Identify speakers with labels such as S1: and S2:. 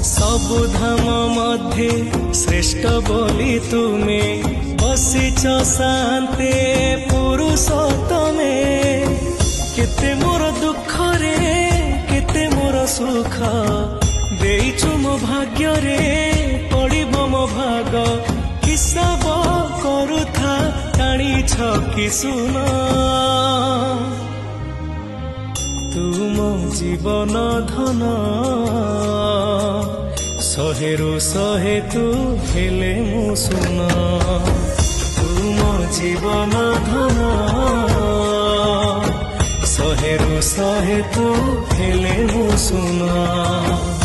S1: सबु धाम मध्ये श्रेष्ठ बोली तुमे बसिच शांते पुरुषोत्तमे केते मोर दुख रे केते मोर सुख देइछु मो भाग्य रे पड़िबो मो भाग हिसाब करुथा टाणी छकी सुन तुम जीवन धन शहेरु शहे तू हेले मु सुन तुम जीवन धन शहेरु शहे तू हेले मु सुन।